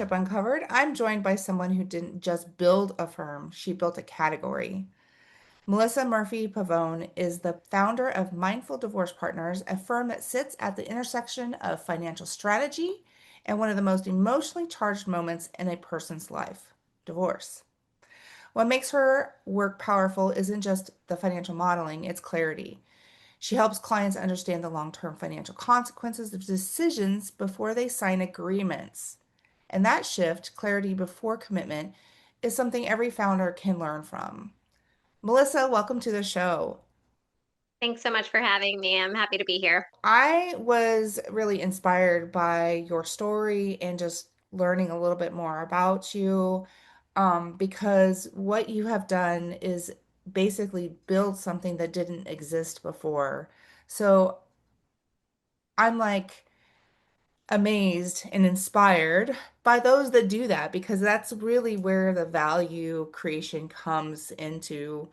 Partnership Uncovered. I'm joined by someone who didn't just build a firm, she built a category. Melissa Murphy Pavone is the founder of Mindful Divorce Partners, a firm that sits at the intersection of financial strategy and one of the most emotionally charged moments in a person's life, divorce. What makes her work powerful isn't just the financial modeling, it's clarity. She helps clients understand the long-term financial consequences of decisions before they sign agreements. And that shift, clarity before commitment, is something every founder can learn from. Melissa, welcome to the show. Thanks so much for having me. I'm happy to be here. I was really inspired by your story and just learning a little bit more about you, because what you have done is basically build something that didn't exist before. So I'm like amazed and inspired by those that do that because that's really where the value creation comes into,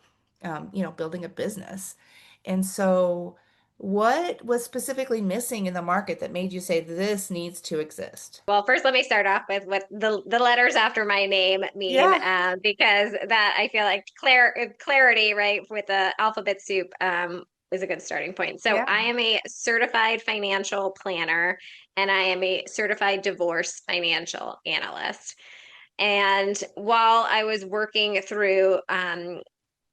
building a business. And so, what was specifically missing in the market that made you say this needs to exist? Well, first, let me start off with what the letters after my name mean, Yeah. because that I feel like clarity, right, with the alphabet soup, is a good starting point. So, Yeah. I am a certified financial planner, and I am a certified divorce financial analyst. And while I was working through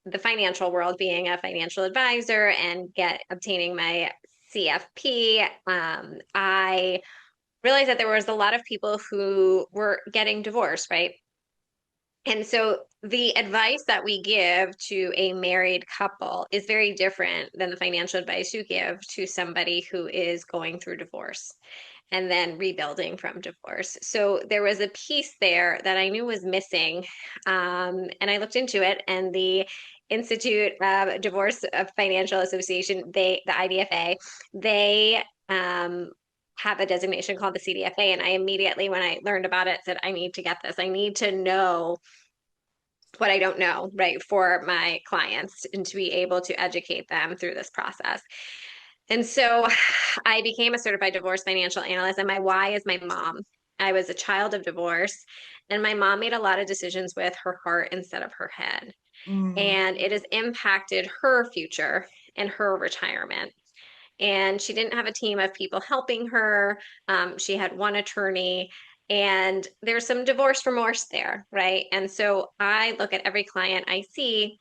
the financial world, being a financial advisor and get obtaining my CFP, I realized that there was a lot of people who were getting divorced, right? And so the advice that we give to a married couple is very different than the financial advice you give to somebody who is going through divorce and then rebuilding from divorce. So there was a piece there that I knew was missing. And I looked into it, and the Institute of Divorce of Financial Association, the IDFA, they have a designation called the CDFA. And I immediately, when I learned about it, said, I need to get this. I need to know what I don't know, right, for my clients and to be able to educate them through this process. And so I became a certified divorce financial analyst, and my why is my mom. I was a child of divorce, and my mom made a lot of decisions with her heart instead of her head. Mm, And it has impacted her future and her retirement. And she didn't have a team of people helping her. She had one attorney, and there's some divorce remorse there, right? And so I look at every client I see,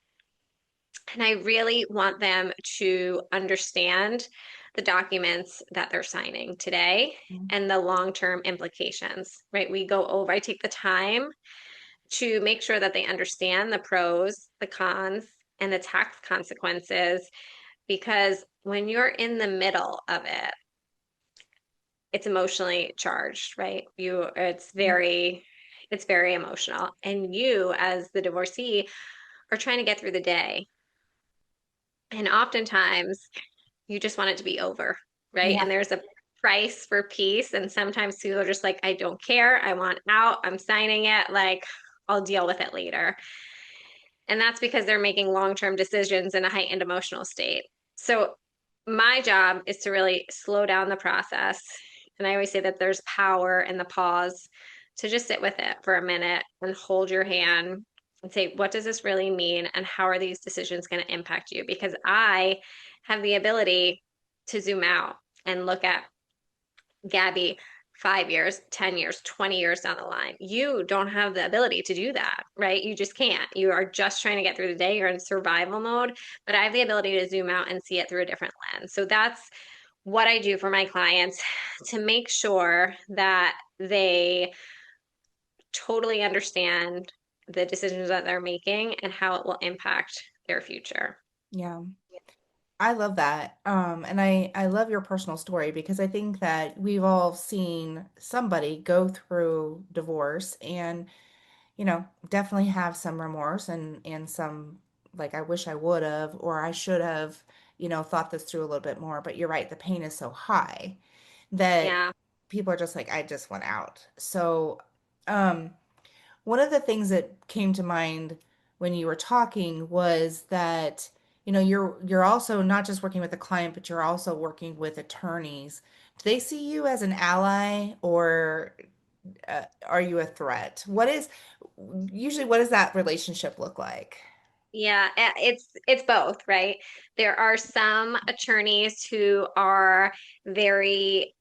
and I really want them to understand the documents that they're signing today and the long-term implications, right? I take the time to make sure that they understand the pros, the cons, and the tax consequences, because when you're in the middle of it, it's emotionally charged, right? It's very emotional. And you, as the divorcee, are trying to get through the day. And oftentimes you just want it to be over, right? yeah. And there's a price for peace. And sometimes people are just like, I don't care. I want out. I'm signing it. Like, I'll deal with it later. And that's because they're making long-term decisions in a heightened emotional state. So my job is to really slow down the process. And I always say that there's power in the pause, to just sit with it for a minute and hold your hand and say, what does this really mean? And how are these decisions going to impact you? Because I have the ability to zoom out and look at Gabby 5 years, 10 years, 20 years down the line. You don't have the ability to do that, right? You just can't. You are just trying to get through the day. You're in survival mode, but I have the ability to zoom out and see it through a different lens. So that's what I do for my clients, to make sure that they totally understand the decisions that they're making and how it will impact their future. Yeah. I love that. And I love your personal story because I think that we've all seen somebody go through divorce and, definitely have some remorse and some like I wish I would have or I should have, thought this through a little bit more. But you're right, the pain is so high that Yeah. people are just like, I just want out. So, um, one of the things that came to mind when you were talking was that, you're also not just working with the client, but you're also working with attorneys. Do they see you as an ally or are you a threat? What does that relationship look like? Yeah, it's both, right? There are some attorneys who are very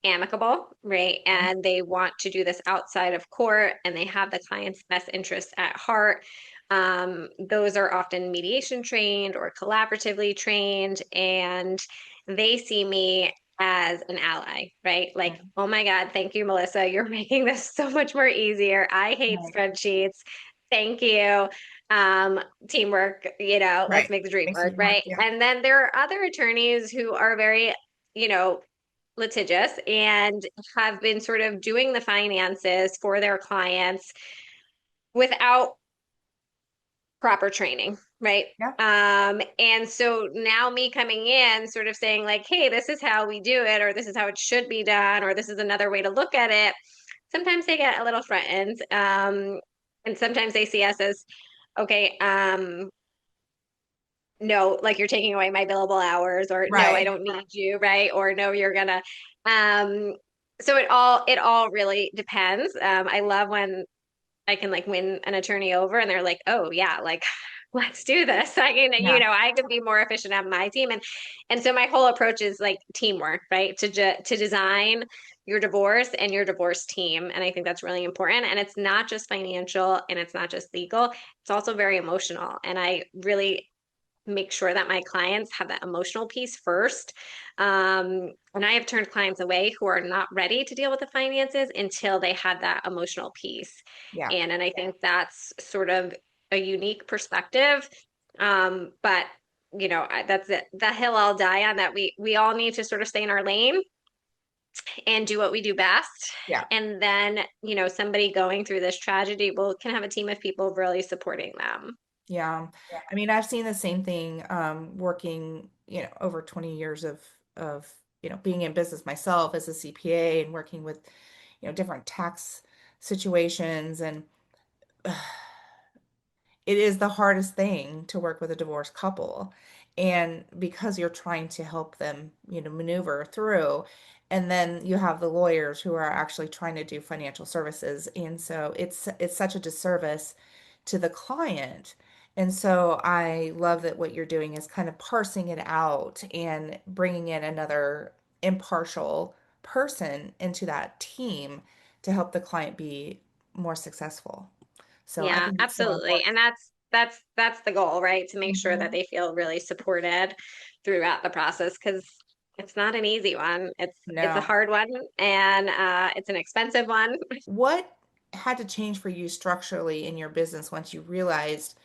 amicable, right? And they want to do this outside of court and they have the client's best interests at heart. Those are often mediation trained or collaboratively trained, and they see me as an ally, right? Like, Mhm. oh my God, thank you, Melissa. You're making this so much more easier. I hate Right. spreadsheets. Thank you. Um, Teamwork, let's Right. make the dream Makes work, it work. right? Yeah. And then there are other attorneys who are very, you know, litigious and have been sort of doing the finances for their clients without proper training, right? Yeah. And so now me coming in sort of saying like, hey, this is how we do it, or this is how it should be done, or this is another way to look at it. Sometimes they get a little threatened. And sometimes they see us as, okay, no, like you're taking away my billable hours, or no, I Right. don't need you, right? Or no, you're gonna. Um, so it all really depends. I love when I can like win an attorney over and they're like, oh yeah, like let's do this. Yeah. I can be more efficient on my team. And so my whole approach is like teamwork, right? To design your divorce and your divorce team. And I think that's really important. And it's not just financial and it's not just legal. It's also very emotional. And I really make sure that my clients have that emotional piece first. And I have turned clients away who are not ready to deal with the finances until they had that emotional piece. Yeah. And I think that's sort of a unique perspective. But that's it. The hill I'll die on, that we all need to sort of stay in our lane and do what we do best. Yeah. And then, somebody going through this tragedy will can have a team of people really supporting them. Yeah. I mean, I've seen the same thing working, over 20 years of, being in business myself as a CPA and working with, different tax situations and it is the hardest thing to work with a divorced couple. And because you're trying to help them, maneuver through, and then you have the lawyers who are actually trying to do financial services. And so it's such a disservice to the client. And so I love that what you're doing is kind of parsing it out and bringing in another impartial person into that team to help the client be more successful. So I Yeah, think it's so absolutely. important. And that's the goal, right? To make sure that Mhm. they feel really supported throughout the process, because it's not an easy one. It's a No. hard one, and it's an expensive one. What had to change for you structurally in your business once you realized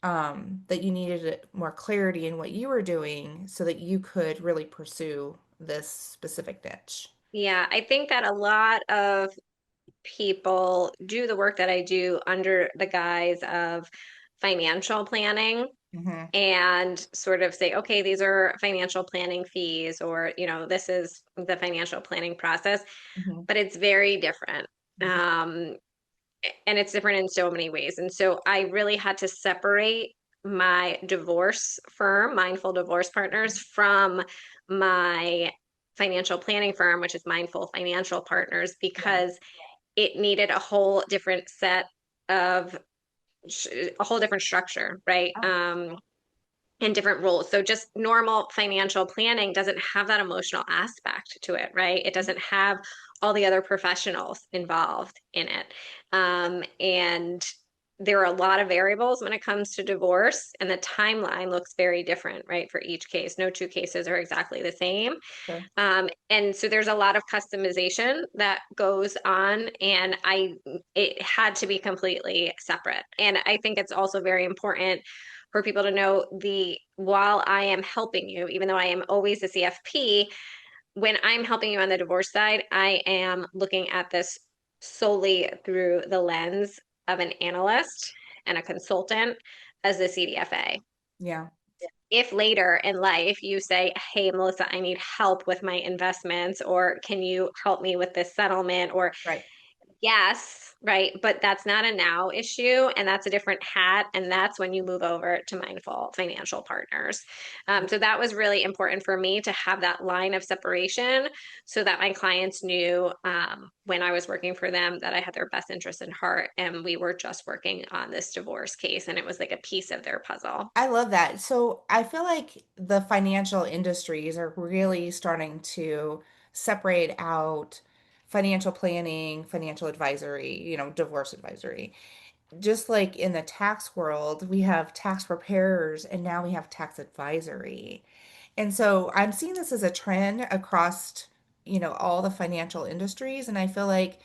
that you needed more clarity in what you were doing so that you could really pursue this specific niche? Yeah, I think that a lot of people do the work that I do under the guise of financial planning Hmm. and sort of say, okay, these are financial planning fees, or, this is the financial planning process, Hmm. but it's very different. Hmm. Um, and it's different in so many ways. And so I really had to separate my divorce firm, Mindful Divorce Partners, from my financial planning firm, which is Mindful Financial Partners, Yeah. because it needed a whole different set of a whole different structure, right? Oh, And different rules. So just normal financial planning doesn't have that emotional aspect to it, right? It doesn't have all the other professionals involved in it. And there are a lot of variables when it comes to divorce, and the timeline looks very different, right, for each case. No two cases are exactly the same. sure. And so there's a lot of customization that goes on, and it had to be completely separate. And I think it's also very important for people to know while I am helping you, even though I am always a CFP, when I'm helping you on the divorce side, I am looking at this solely through the lens of an analyst and a consultant as the CDFA. Yeah. If later in life you say, hey, Melissa, I need help with my investments, or can you help me with this settlement, or Right. Yes, right. But that's not a now issue, and that's a different hat. And that's when you move over to mindful financial partners. So that was really important for me to have that line of separation so that my clients knew when I was working for them that I had their best interest in heart. And we were just working on this divorce case, and it was like a piece of their puzzle. I love that. So I feel like the financial industries are really starting to separate out financial planning, financial advisory, divorce advisory. Just like in the tax world, we have tax preparers and now we have tax advisory. And so I'm seeing this as a trend across, all the financial industries. And I feel like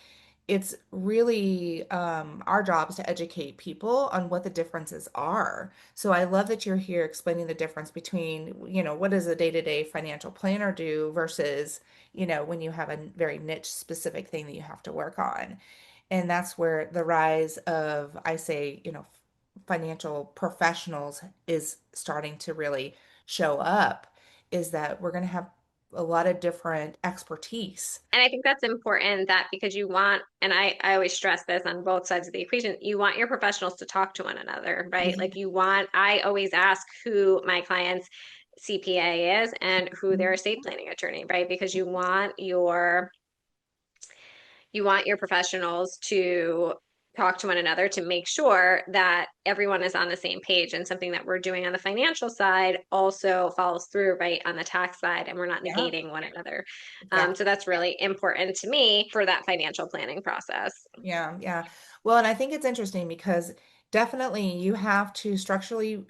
it's really our jobs to educate people on what the differences are. So I love that you're here explaining the difference between, what does a day-to-day financial planner do versus, when you have a very niche specific thing that you have to work on. And that's where the rise of, I say, financial professionals is starting to really show up, is that we're going to have a lot of different expertise. And I think that's important that because you want, and I always stress this on both sides of the equation, you want your professionals to talk to one another, right? Like you want, I always ask who my client's CPA is and who their estate planning attorney, right? Because you want your professionals to talk to one another to make sure that everyone is on the same page, and something that we're doing on the financial side also follows through right on the tax side, and we're not Yeah, negating one another. yeah. So that's really important to me for that financial planning process. Yeah, yeah. Well, and I think it's interesting because definitely you have to structurally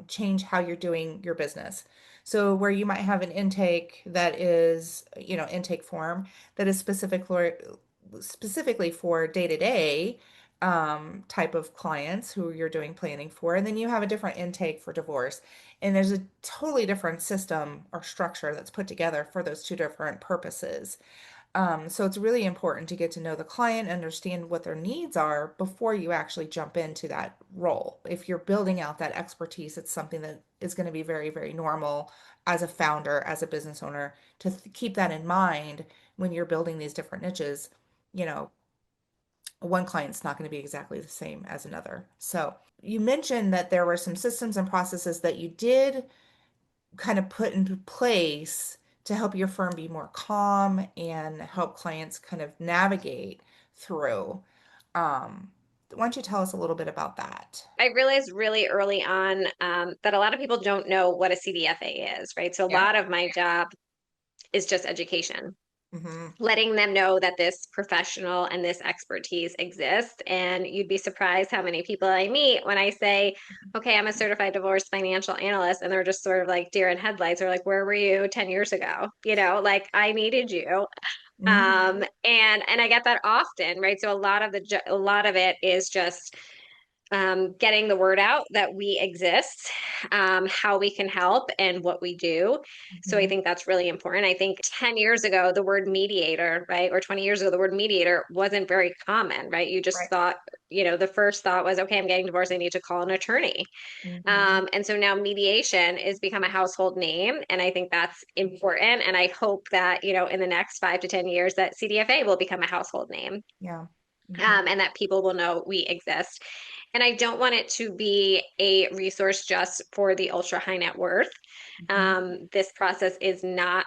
change how you're doing your business. So where you might have an intake that is, intake form that is specifically for day-to-day type of clients who you're doing planning for, and then you have a different intake for divorce. And there's a totally different system or structure that's put together for those two different purposes. So it's really important to get to know the client, understand what their needs are before you actually jump into that role. If you're building out that expertise, it's something that is going to be very, very normal as a founder, as a business owner, to keep that in mind when you're building these different niches. You know, one client's not going to be exactly the same as another. So you mentioned that there were some systems and processes that you did kind of put into place to help your firm be more calm and help clients kind of navigate through. Why don't you tell us a little bit about that? I realized really early on that a lot of people don't know what a CDFA is, right? So a Yeah. lot of my job is just education, Mm-hmm. letting them know that this professional and this expertise exists. And you'd be surprised how many people I meet when I say, okay, I'm a certified divorce financial analyst. And they're just sort of like deer in headlights, or like, where were you 10 years ago? Like I needed you. Mm-hmm. And I get that often, right? So a lot of it is just getting the word out that we exist, how we can help, and what we do. So I Mm-hmm. think that's really important. I think 10 years ago, the word mediator, right, or 20 years ago, the word mediator wasn't very common, right? You just Right. thought, the first thought was, okay, I'm getting divorced. I need to call an attorney. Mm-hmm. And so now mediation is become a household name. And I think that's important. And I hope that, in the next 5 to 10 years, that CDFA will become a household name, Yeah. Mm-hmm. and that people will know we exist. And I don't want it to be a resource just for the ultra high net worth. Mm-hmm. This process is not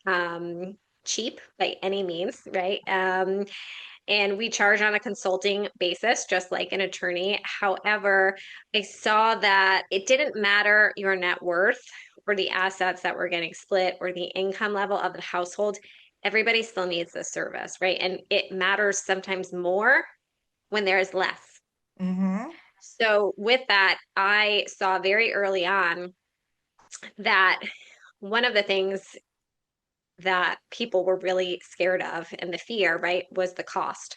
um, cheap by any means, right? And we charge on a consulting basis, just like an attorney. However, I saw that it didn't matter your net worth or the assets that were getting split or the income level of the household. Everybody still needs this service, right? And it matters sometimes more when there is less. Mm-hmm. So, with that, I saw very early on that one of the things that people were really scared of, and the fear, right, was the cost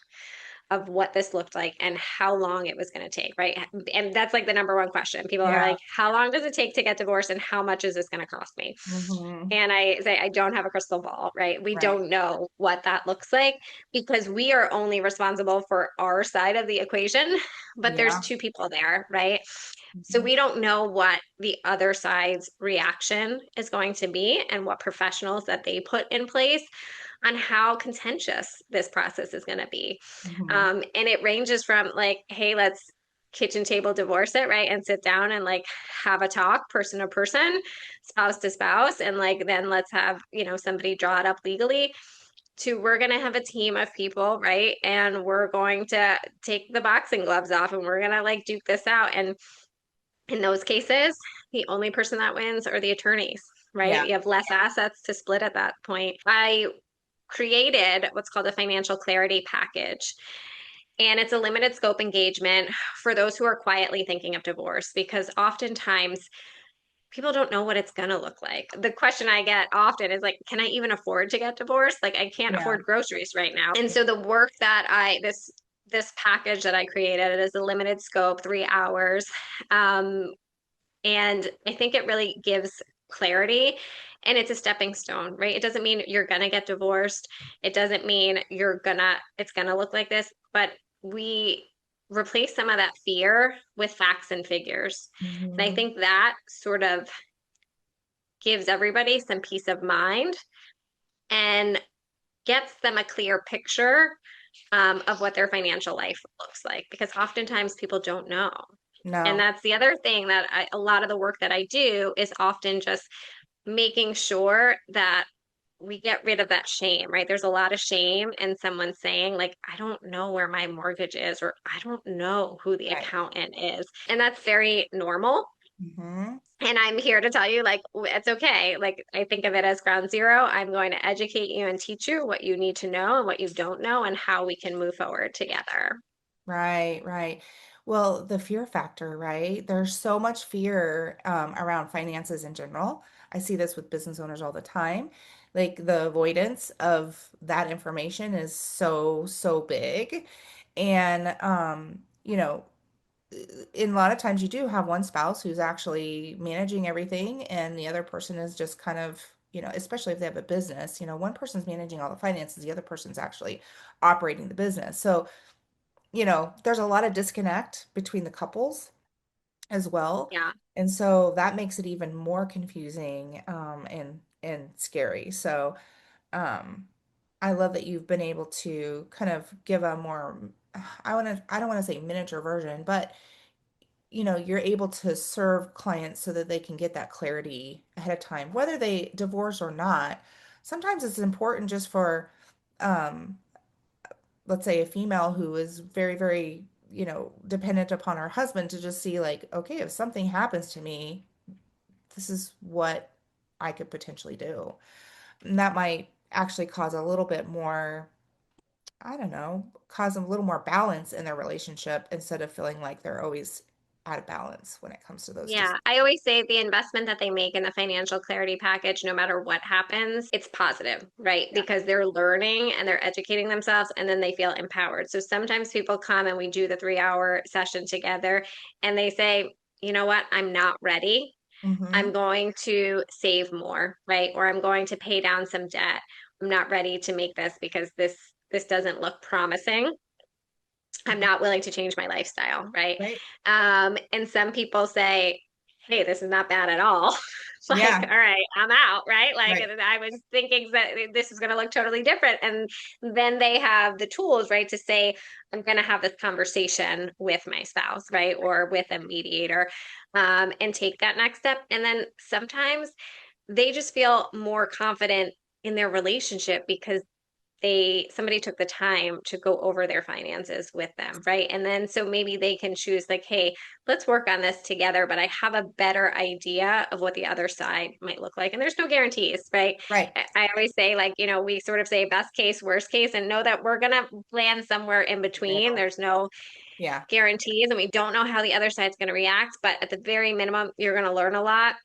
of what this looked like and how long it was going to take, right? And that's like the number one question. People are Yeah. like, how long does it take to get divorced and how much is this going to cost me? Mm-hmm. And I say, I don't have a crystal ball, right? We Right. don't know what that looks like because we are only responsible for our side of the equation, but there's Yeah. two people there, right? So Mm-hmm. we don't know what the other side's reaction is going to be and what professionals that they put in place. on how contentious this process is going to be. Hmm. And it ranges from like, hey, let's kitchen table divorce it, right? And sit down and like have a talk, person to person, spouse to spouse, and like then let's have, somebody draw it up legally. To we're going to have a team of people, right? And we're going to take the boxing gloves off and we're going to like duke this out. And in those cases, the only person that wins are the attorneys, right? Yeah. You have less assets to split at that point. I created what's called a financial clarity package. And it's a limited scope engagement for those who are quietly thinking of divorce because oftentimes people don't know what it's going to look like. The question I get often is like, can I even afford to get divorced? Like I can't Yeah. afford groceries right now. And so the work that this package that I created, it is a limited scope, 3 hours. Um, and I think it really gives clarity and it's a stepping stone, right? It doesn't mean you're going to get divorced. It doesn't mean it's going to look like this, but we replace some of that fear with facts and figures. And I Hmm. think that sort of gives everybody some peace of mind and gets them a clear picture of what their financial life looks like because oftentimes people don't know. And No. that's the other thing that a lot of the work that I do is often just making sure that we get rid of that shame, right? There's a lot of shame in someone saying, like, I don't know where my mortgage is, or I don't know who the Right. accountant is. And that's very normal. Hmm. And I'm here to tell you, like, it's okay. Like, I think of it as ground zero. I'm going to educate you and teach you what you need to know and what you don't know and how we can move forward together. Right, right. Well, the fear factor, right? There's so much fear around finances in general. I see this with business owners all the time. Like the avoidance of that information is so, so big. And, in a lot of times you do have one spouse who's actually managing everything, and the other person is just kind of, especially if they have a business, one person's managing all the finances, the other person's actually operating the business. So, there's a lot of disconnect between the couples as well. Yeah. And so that makes it even more confusing and scary. So um I love that you've been able to kind of give a more I don't want to say miniature version, but you're able to serve clients so that they can get that clarity ahead of time, whether they divorce or not. Sometimes it's important just for um let's say a female who is very, very, dependent upon her husband to just see like, okay, if something happens to me, this is what I could potentially do. And that might actually cause a little bit more, I don't know, cause a little more balance in their relationship instead of feeling like they're always out of balance when it comes to those Yeah, decisions. I always say the investment that they make in the financial clarity package, no matter what happens, it's positive, right? Yeah. Because they're learning and they're educating themselves and then they feel empowered. So sometimes people come and we do the 3 hour session together and they say, you know what, I'm not ready. Mm-hmm. I'm going to save more, right? Or I'm going to pay down some debt. I'm not ready to make this because this doesn't look promising. I'm not willing to change my lifestyle, right? Right. And some people say, hey, this is not bad at all. Like, Yeah. all right, I'm out, right? Like, Right. and I was thinking that this is going to look totally different. And then they have the tools, right, to say, I'm going to have this conversation with my spouse, right, or with a mediator, and take that next step. And then sometimes they just feel more confident in their relationship because somebody took the time to go over their finances with them, right? And then so maybe they can choose like, hey, let's work on this together, but I have a better idea of what the other side might look like. And there's no guarantees, right? Right. I always say like, we sort of say best case, worst case, and know that we're gonna land somewhere in between. Middle. There's no Yeah. guarantees and we don't know how the other side's gonna react, but at the very minimum, you're gonna learn a lot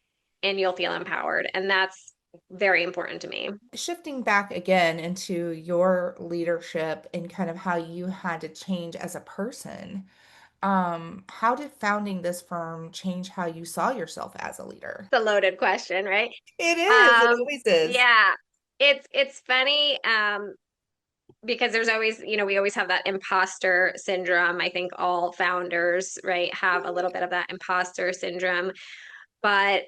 and you'll feel empowered. And that's very important to me. Shifting back again into your leadership and kind of how you had to change as a person, how did founding this firm change how you saw yourself as a leader? It's a loaded question, right? It is. It always is. Yeah, it's funny because there's always, we always have that imposter syndrome. I think all founders, right, have a little bit of that imposter syndrome. But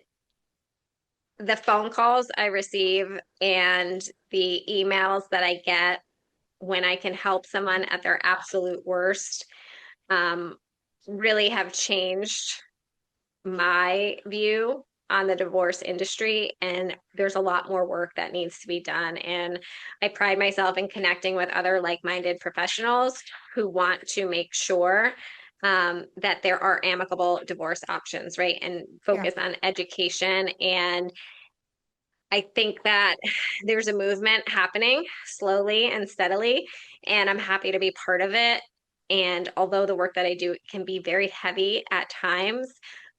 the phone calls I receive and the emails that I get when I can help someone at their absolute worst, um, really have changed my view on the divorce industry. And there's a lot more work that needs to be done. And I pride myself in connecting with other like-minded professionals who want to make sure that there are amicable divorce options, right? And Yeah. focus on education. And I think that there's a movement happening slowly and steadily, and I'm happy to be part of it. And although the work that I do can be very heavy at times,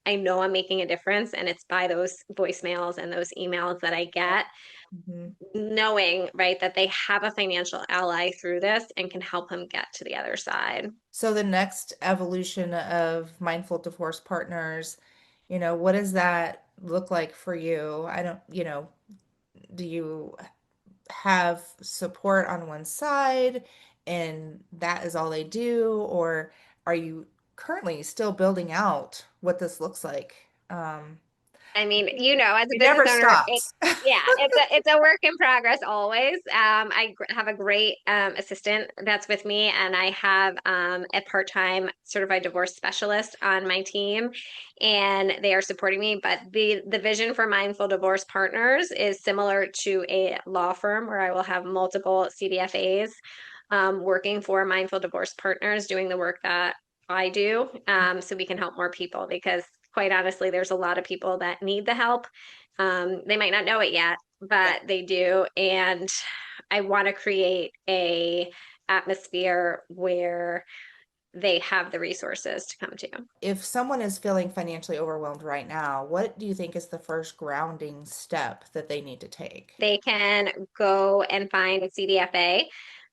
I know I'm making a difference, and it's by those voicemails and those emails that I get, Mhm. knowing, right, that they have a financial ally through this and can help them get to the other side. So the next evolution of mindful divorce partners, what does that look like for you? I don't, do you have support on one side and that is all they do, or are you currently still building out what this looks like? I mean, you know, as a It business never owner, stops. yeah, it's a work in progress always. Have a great assistant that's with me, and I have a part-time certified divorce specialist on my team, and they are supporting me. But the vision for Mindful Divorce Partners is similar to a law firm where I will have multiple CDFAs working for Mindful Divorce Partners, doing the work that I do, so we can help more people because quite honestly, there's a lot of people that need the help. They might not know it yet, Yeah. but they do. And I want to create a atmosphere where they have the resources to come to. If someone is feeling financially overwhelmed right now, what do you think is the first grounding step that they need to take? They can go and find a CDFA.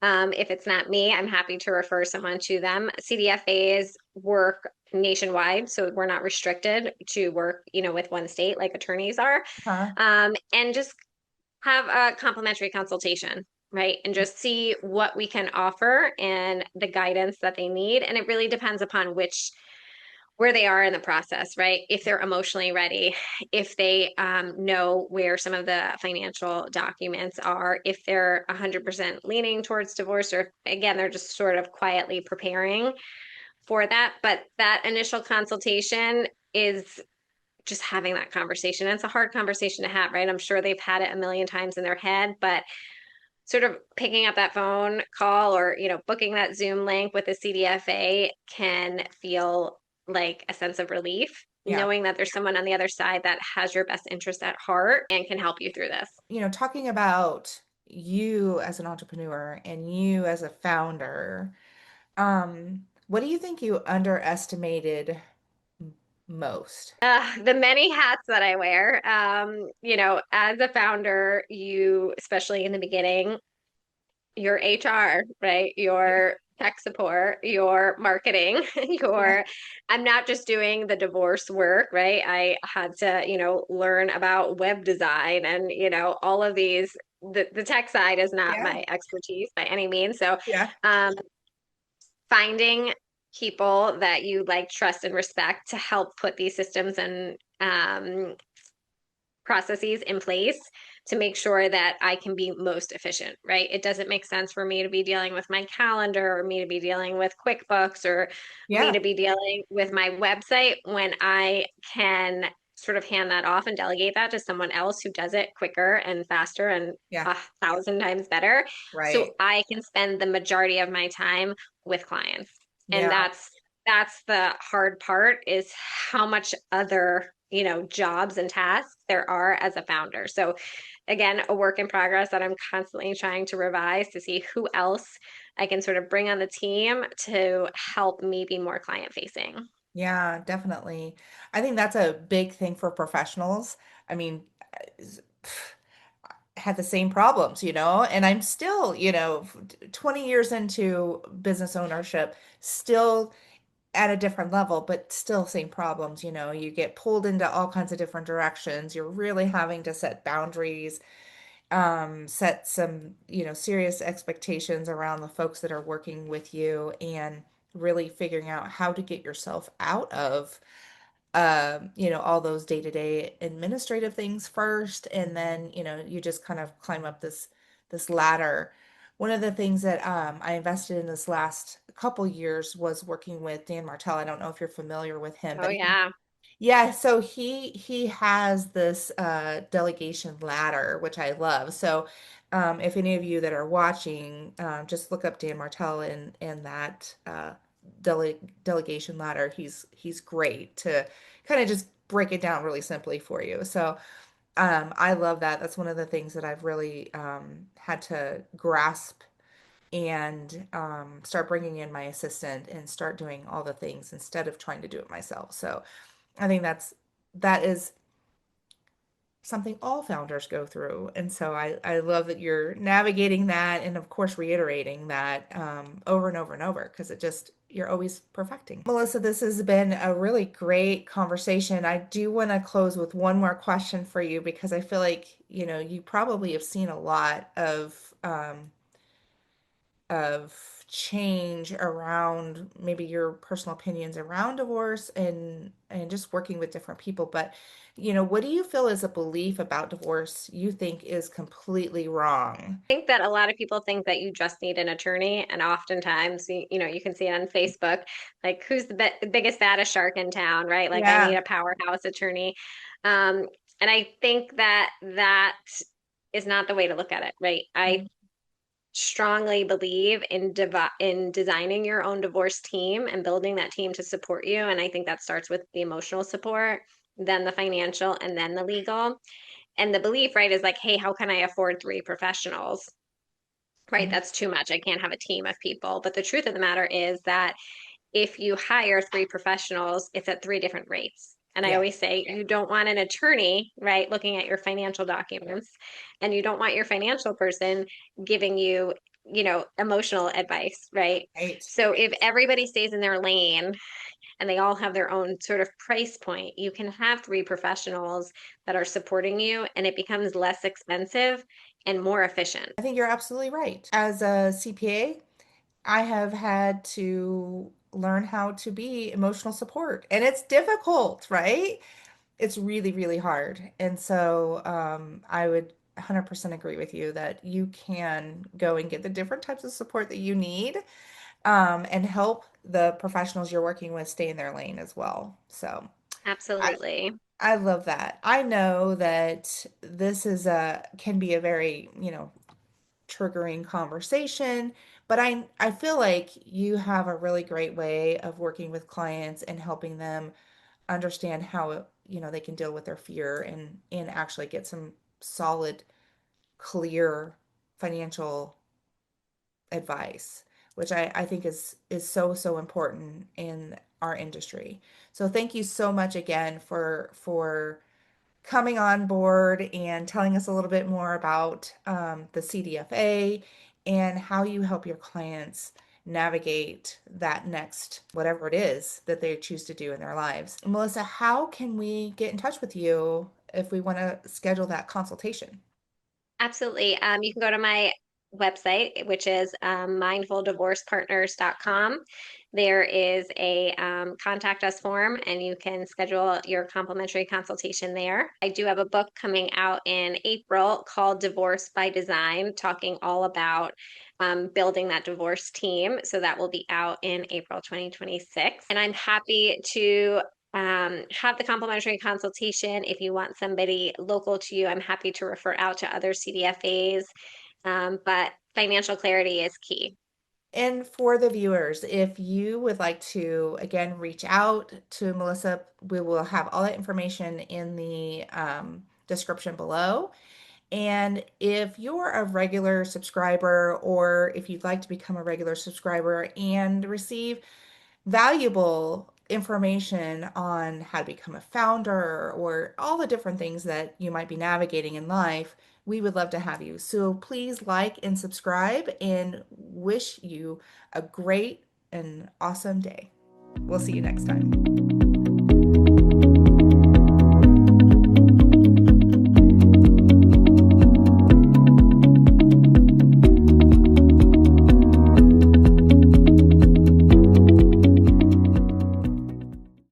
If it's not me, I'm happy to refer someone to them. CDFAs work nationwide, so we're not restricted to work, with one state like attorneys are. Huh? And just have a complimentary consultation, right? And just see what we can offer and the guidance that they need. And it really depends upon where they are in the process, right? If they're emotionally ready, if they know where some of the financial documents are, if they're 100% leaning towards divorce, or again, they're just sort of quietly preparing for that. But that initial consultation is just having that conversation. And it's a hard conversation to have, right? I'm sure they've had it a million times in their head, but sort of picking up that phone call or, booking that Zoom link with a CDFA can feel like a sense of relief, Yeah. knowing that there's someone on the other side that has your best interest at heart and can help you through this. Talking about you as an entrepreneur and you as a founder, what do you think you underestimated most? The many hats that I wear, as a founder, you, especially in the beginning, your HR, right? Your tech support, your marketing, Yeah. I'm not just doing the divorce work, right? I had to, learn about web design and, all of these. The tech side is not Yeah. my expertise by any means. So, Yeah. um, finding people that you like, trust, and respect to help put these systems and processes in place to make sure that I can be most efficient, right? It doesn't make sense for me to be dealing with my calendar or me to be dealing with QuickBooks or me Yeah. to be dealing with my website when I can sort of hand that off and delegate that to someone else who does it quicker and faster and Yeah. 1,000 times better. So Right. I can spend the majority of my time with clients. And Yeah. that's the hard part is how much other jobs and tasks there are as a founder. So again, a work in progress that I'm constantly trying to revise to see who else I can sort of bring on the team to help me be more client facing. Yeah, definitely. I think that's a big thing for professionals. I mean, had the same problems, and I'm still, 20 years into business ownership, still at a different level, but still same problems, you get pulled into all kinds of different directions. You're really having to set boundaries, set some, serious expectations around the folks that are working with you and really figuring out how to get yourself out of all those day-to-day administrative things first, and then, you just kind of climb up this ladder. One of the things that I invested in this last couple years was working with Dan Martell. I don't know if you're familiar with him, Oh but yeah. yeah, so he has this delegation ladder, which I love. So if any of you that are watching, just look up Dan Martell and that delegation ladder. He's great to kind of just break it down really simply for you. So I love that. That's one of the things that I've really had to grasp and start bringing in my assistant and start doing all the things instead of trying to do it myself. So I think that is something all founders go through. And so I love that you're navigating that and of course reiterating that over and over and over because you're always perfecting. Melissa, this has been a really great conversation. I do want to close with one more question for you because I feel like, you probably have seen a lot of change around maybe your personal opinions around divorce and just working with different people. But what do you feel is a belief about divorce you think is completely wrong? I think that a lot of people think that you just need an attorney, and oftentimes, you can see it on Facebook, like who's the biggest, baddest shark in town, right? Like I need Yeah. a powerhouse attorney. Um, and I think that that is not the way to look at it, right? I strongly believe in designing your own divorce team and building that team to support you. And I think that starts with the emotional support, then the financial, and then the legal. And the belief, right, is like, hey, how can I afford three professionals? Right, Mhm. that's too much. I can't have a team of people. But the truth of the matter is that if you hire three professionals, it's at three different rates. And I Yeah. always say you don't want an attorney, right, looking at your financial documents, and you don't want your financial person giving you, emotional advice, right? Right. So if everybody stays in their lane and they all have their own sort of price point, you can have three professionals that are supporting you, and it becomes less expensive and more efficient. I think you're absolutely right. As a CPA, I have had to learn how to be emotional support, and it's difficult, right? It's really, really hard. And so I would 100% agree with you that you can go and get the different types of support that you need and help the professionals you're working with stay in their lane as well. So I, Absolutely. I love that. I know that this can be a very, triggering conversation, but I feel like you have a really great way of working with clients and helping them understand how they can deal with their fear and actually get some solid, clear financial advice, which I think is so important in our industry. So thank you so much again for coming on board and telling us a little bit more about the CDFA and how you help your clients navigate that next, whatever it is that they choose to do in their lives. Melissa, how can we get in touch with you if we want to schedule that consultation? Absolutely. You can go to my website, which is mindfuldivorcepartners.com. There is a contact us form, and you can schedule your complimentary consultation there. I do have a book coming out in April called Divorce by Design, talking all about building that divorce team. So that will be out in April 2026. And I'm happy to have the complimentary consultation. If you want somebody local to you, I'm happy to refer out to other CDFAs. But financial clarity is key. And for the viewers, if you would like to again reach out to Melissa, we will have all that information in the description below. And if you're a regular subscriber, or if you'd like to become a regular subscriber and receive valuable information on how to become a founder or all the different things that you might be navigating in life, we would love to have you. So please like and subscribe and wish you a great and awesome day. We'll see you next time.